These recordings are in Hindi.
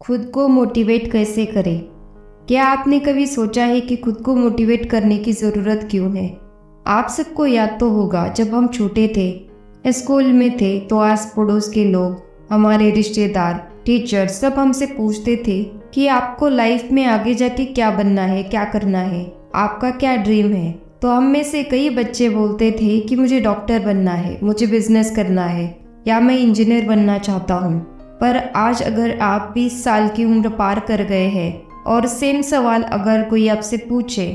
खुद को मोटिवेट कैसे करें? क्या आपने कभी सोचा है कि खुद को मोटिवेट करने की ज़रूरत क्यों है? आप सबको याद तो होगा, जब हम छोटे थे, स्कूल में थे, तो आस पड़ोस के लोग, हमारे रिश्तेदार, टीचर सब हमसे पूछते थे कि आपको लाइफ में आगे जाके क्या बनना है, क्या करना है, आपका क्या ड्रीम है। तो हम में से कई बच्चे बोलते थे कि मुझे डॉक्टर बनना है, मुझे बिजनेस करना है, या मैं इंजीनियर बनना चाहता हूँ। पर आज अगर आप 20 साल की उम्र पार कर गए हैं और सेम सवाल अगर कोई आपसे पूछे,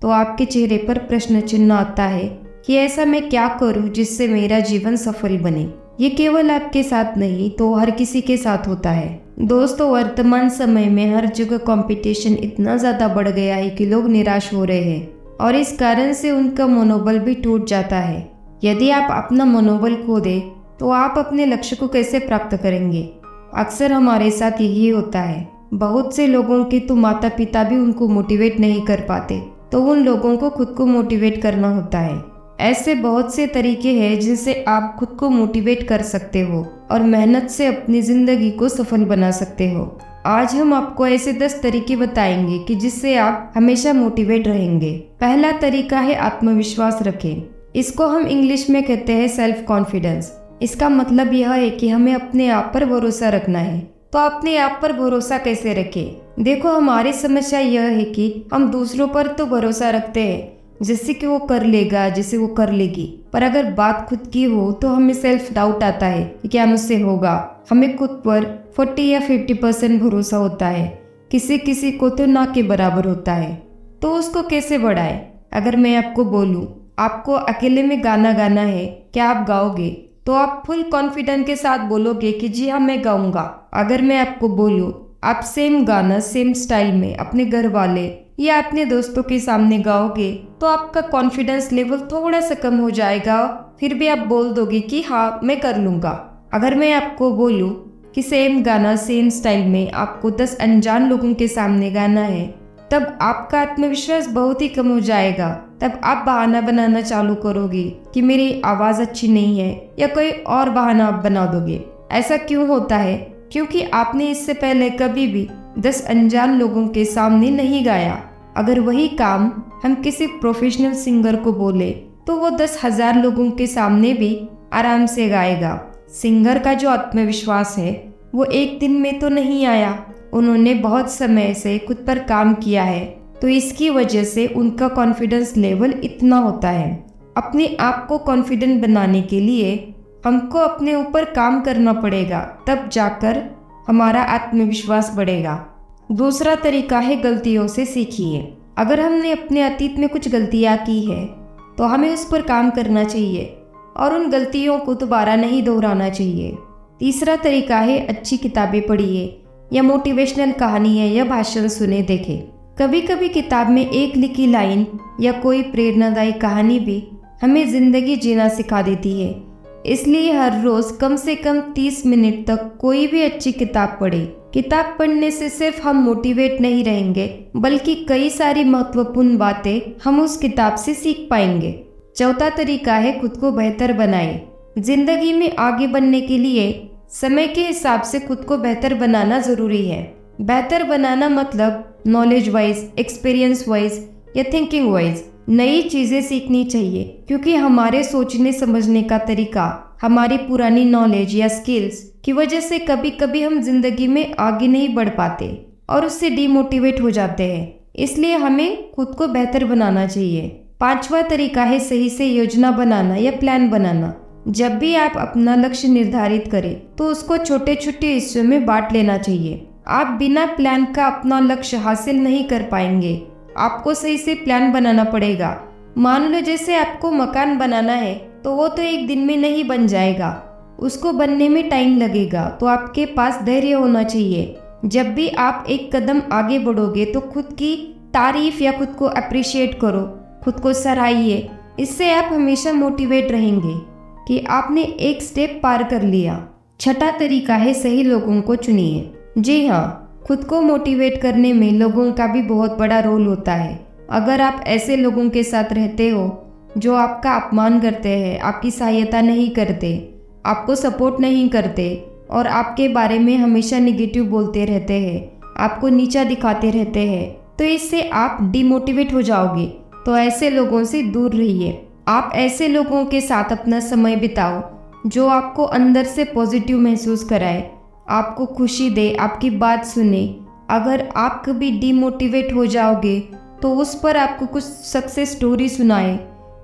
तो आपके चेहरे पर प्रश्न चिन्ह आता है कि ऐसा मैं क्या करूं जिससे मेरा जीवन सफल बने। ये केवल आपके साथ नहीं, तो हर किसी के साथ होता है। दोस्तों, वर्तमान समय में हर जगह कंपटीशन इतना ज़्यादा बढ़ गया है कि लोग निराश हो रहे हैं और इस कारण से उनका मनोबल भी टूट जाता है। यदि आप अपना मनोबल खो दें, तो आप अपने लक्ष्य को कैसे प्राप्त करेंगे? अक्सर हमारे साथ यही होता है। बहुत से लोगों के तो माता पिता भी उनको मोटिवेट नहीं कर पाते, तो उन लोगों को खुद को मोटिवेट करना होता है। ऐसे बहुत से तरीके हैं जिनसे आप खुद को मोटिवेट कर सकते हो और मेहनत से अपनी जिंदगी को सफल बना सकते हो। आज हम आपको ऐसे 10 तरीके बताएंगे कि जिससे आप हमेशा मोटिवेट रहेंगे। पहला तरीका है आत्मविश्वास रखें। इसको हम इंग्लिश में कहते हैं सेल्फ कॉन्फिडेंस। इसका मतलब यह है कि हमें अपने आप पर भरोसा रखना है। तो अपने आप पर भरोसा कैसे रखें? देखो, हमारी समस्या यह है कि हम दूसरों पर तो भरोसा रखते हैं, जैसे कि वो कर लेगा, जैसे वो कर लेगी। पर अगर बात खुद की हो तो हमें सेल्फ डाउट आता है कि क्या मुझसे होगा। हमें खुद पर 40 या 50% भरोसा होता है, किसी किसी को तो ना के बराबर होता है। तो उसको कैसे बढ़ाए? अगर मैं आपको बोलूँ आपको अकेले में गाना गाना है, क्या आप गाओगे? तो आप फुल कॉन्फिडेंस के साथ बोलोगे कि जी हाँ, मैं गाऊंगा। अगर मैं आपको बोलूँ आप सेम गाना सेम स्टाइल में अपने घर वाले या अपने दोस्तों के सामने गाओगे, तो आपका कॉन्फिडेंस लेवल थोड़ा सा कम हो जाएगा, फिर भी आप बोल दोगे कि हाँ, मैं कर लूँगा। अगर मैं आपको बोलूँ कि सेम गाना सेम स्टाइल में आपको 10 अनजान लोगों के सामने गाना है, तब आपका आत्मविश्वास बहुत ही कम हो जाएगा। तब आप बहाना बनाना चालू करोगे कि मेरी आवाज़ अच्छी नहीं है, या कोई और बहाना आप बना दोगे। ऐसा क्यों होता है? क्योंकि आपने इससे पहले कभी भी 10 अनजान लोगों के सामने नहीं गाया। अगर वही काम हम किसी प्रोफेशनल सिंगर को बोले, तो वो 10,000 लोगों के सामने भी आराम से गाएगा। सिंगर का जो आत्मविश्वास है वो एक दिन में तो नहीं आया, उन्होंने बहुत समय से खुद पर काम किया है, तो इसकी वजह से उनका कॉन्फिडेंस लेवल इतना होता है। अपने आप को कॉन्फिडेंट बनाने के लिए हमको अपने ऊपर काम करना पड़ेगा, तब जाकर हमारा आत्मविश्वास बढ़ेगा। दूसरा तरीका है गलतियों से सीखिए। अगर हमने अपने अतीत में कुछ गलतियाँ की है, तो हमें उस पर काम करना चाहिए और उन गलतियों को दोबारा नहीं दोहराना चाहिए। तीसरा तरीका है अच्छी किताबें पढ़िए, या मोटिवेशनल कहानी है या भाषण सुने देखें। कभी कभी किताब में एक लिखी लाइन या कोई प्रेरणादायी कहानी भी हमें जिंदगी जीना सिखा देती है। इसलिए हर रोज कम से कम 30 मिनट तक कोई भी अच्छी किताब पढ़े। किताब पढ़ने से सिर्फ हम मोटिवेट नहीं रहेंगे, बल्कि कई सारी महत्वपूर्ण बातें हम उस किताब से सीख पाएंगे। चौथा तरीका है खुद को बेहतर बनाएं। जिंदगी में आगे बढ़ने के लिए समय के हिसाब से खुद को बेहतर बनाना जरूरी है। बेहतर बनाना मतलब नॉलेज वाइज, एक्सपीरियंस वाइज या थिंकिंग वाइज नई चीजें सीखनी चाहिए, क्योंकि हमारे सोचने समझने का तरीका, हमारी पुरानी नॉलेज या स्किल्स की वजह से कभी कभी हम जिंदगी में आगे नहीं बढ़ पाते और उससे डिमोटिवेट हो जाते हैं। इसलिए हमें खुद को बेहतर बनाना चाहिए। पांचवा तरीका है सही से योजना बनाना या प्लान बनाना। जब भी आप अपना लक्ष्य निर्धारित करें, तो उसको छोटे छोटे हिस्सों में बांट लेना चाहिए। आप बिना प्लान का अपना लक्ष्य हासिल नहीं कर पाएंगे। आपको सही से प्लान बनाना पड़ेगा। मान लो जैसे आपको मकान बनाना है, तो वो तो एक दिन में नहीं बन जाएगा, उसको बनने में टाइम लगेगा। तो आपके पास धैर्य होना चाहिए। जब भी आप एक कदम आगे बढ़ोगे, तो खुद की तारीफ या खुद को अप्रिशिएट करो, खुद को सराहिए। इससे आप हमेशा मोटिवेट रहेंगे कि आपने एक स्टेप पार कर लिया। छठा तरीका है सही लोगों को चुनिए। जी हाँ, खुद को मोटिवेट करने में लोगों का भी बहुत बड़ा रोल होता है। अगर आप ऐसे लोगों के साथ रहते हो जो आपका अपमान करते हैं, आपकी सहायता नहीं करते, आपको सपोर्ट नहीं करते, और आपके बारे में हमेशा निगेटिव बोलते रहते हैं, आपको नीचा दिखाते रहते हैं, तो इससे आप डिमोटिवेट हो जाओगे। तो ऐसे लोगों से दूर रहिए। आप ऐसे लोगों के साथ अपना समय बिताओ जो आपको अंदर से पॉजिटिव महसूस कराए, आपको खुशी दे, आपकी बात सुने। अगर आप कभी डिमोटिवेट हो जाओगे तो उस पर आपको कुछ सक्सेस स्टोरी सुनाए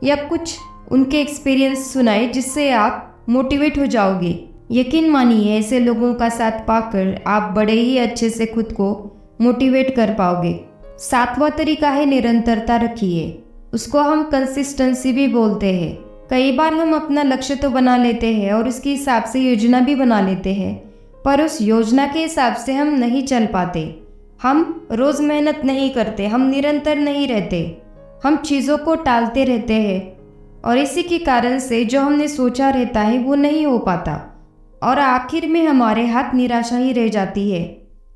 या कुछ उनके एक्सपीरियंस सुनाए जिससे आप मोटिवेट हो जाओगे। यकीन मानिए, ऐसे लोगों का साथ पाकर आप बड़े ही अच्छे से खुद को मोटिवेट कर पाओगे। 7वां तरीका है निरंतरता रखिए। उसको हम कंसिस्टेंसी भी बोलते हैं। कई बार हम अपना लक्ष्य तो बना लेते हैं और उसके हिसाब से योजना भी बना लेते हैं, पर उस योजना के हिसाब से हम नहीं चल पाते। हम रोज़ मेहनत नहीं करते, हम निरंतर नहीं रहते, हम चीज़ों को टालते रहते हैं और इसी के कारण से जो हमने सोचा रहता है वो नहीं हो पाता और आखिर में हमारे हाथ निराशा ही रह जाती है।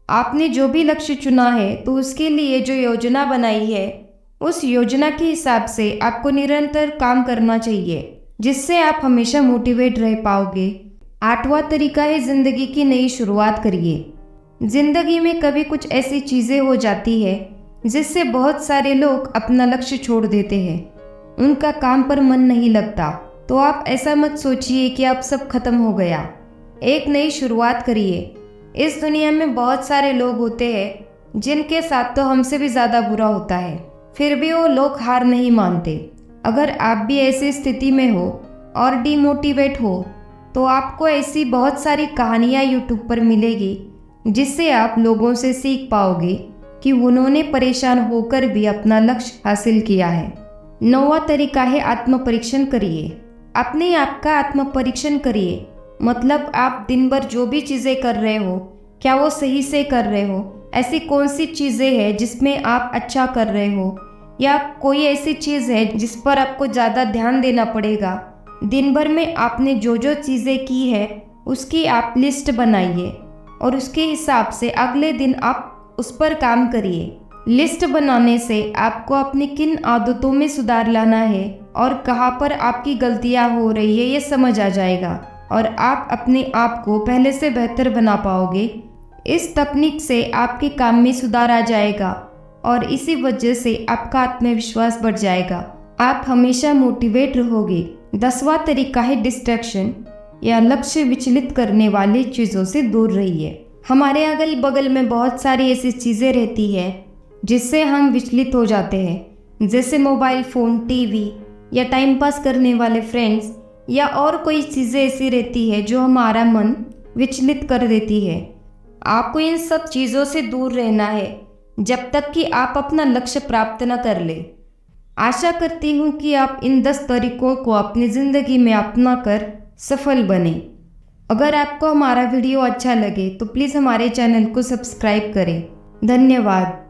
आपने जो भी लक्ष्य चुना है तो उसके लिए जो योजना बनाई है उस योजना के हिसाब से आपको निरंतर काम करना चाहिए, जिससे आप हमेशा मोटिवेट रह पाओगे। 8वां तरीका है जिंदगी की नई शुरुआत करिए। जिंदगी में कभी कुछ ऐसी चीज़ें हो जाती है जिससे बहुत सारे लोग अपना लक्ष्य छोड़ देते हैं, उनका काम पर मन नहीं लगता। तो आप ऐसा मत सोचिए कि अब सब खत्म हो गया। एक नई शुरुआत करिए। इस दुनिया में बहुत सारे लोग होते हैं जिनके साथ तो हमसे भी ज़्यादा बुरा होता है, फिर भी वो लोग हार नहीं मानते। अगर आप भी ऐसी स्थिति में हो और डिमोटिवेट हो तो आपको ऐसी बहुत सारी कहानियाँ यूट्यूब पर मिलेगी जिससे आप लोगों से सीख पाओगे कि उन्होंने परेशान होकर भी अपना लक्ष्य हासिल किया है। 9वां तरीका है आत्म परीक्षण करिए। अपने आप का आत्म परीक्षण करिए। मतलब आप दिन भर जो भी चीज़ें कर रहे हो, क्या वो सही से कर रहे हो? ऐसी कौन सी चीज़ें हैं जिसमें आप अच्छा कर रहे हो, या कोई ऐसी चीज़ है जिस पर आपको ज़्यादा ध्यान देना पड़ेगा? दिन भर में आपने जो जो चीज़ें की है उसकी आप लिस्ट बनाइए और उसके हिसाब से अगले दिन आप उस पर काम करिए। लिस्ट बनाने से आपको अपनी किन आदतों में सुधार लाना है और कहाँ पर आपकी गलतियाँ हो रही है ये समझ आ जाएगा और आप अपने आप को पहले से बेहतर बना पाओगे। इस तकनीक से आपके काम में सुधार आ जाएगा और इसी वजह से आपका आत्मविश्वास बढ़ जाएगा। आप हमेशा मोटिवेट रहोगे। 10वां तरीका है डिस्ट्रैक्शन या लक्ष्य विचलित करने वाली चीज़ों से दूर रहिए। हमारे अगल बगल में बहुत सारी ऐसी चीज़ें रहती है जिससे हम विचलित हो जाते हैं, जैसे मोबाइल फ़ोन, टीवी या टाइम पास करने वाले फ्रेंड्स या और कोई चीज़ें ऐसी रहती है जो हमारा मन विचलित कर देती है। आपको इन सब चीज़ों से दूर रहना है जब तक कि आप अपना लक्ष्य प्राप्त न कर ले। आशा करती हूँ कि आप इन 10 तरीकों को अपनी ज़िंदगी में अपना कर सफल बने। अगर आपको हमारा वीडियो अच्छा लगे तो प्लीज़ हमारे चैनल को सब्सक्राइब करें। धन्यवाद।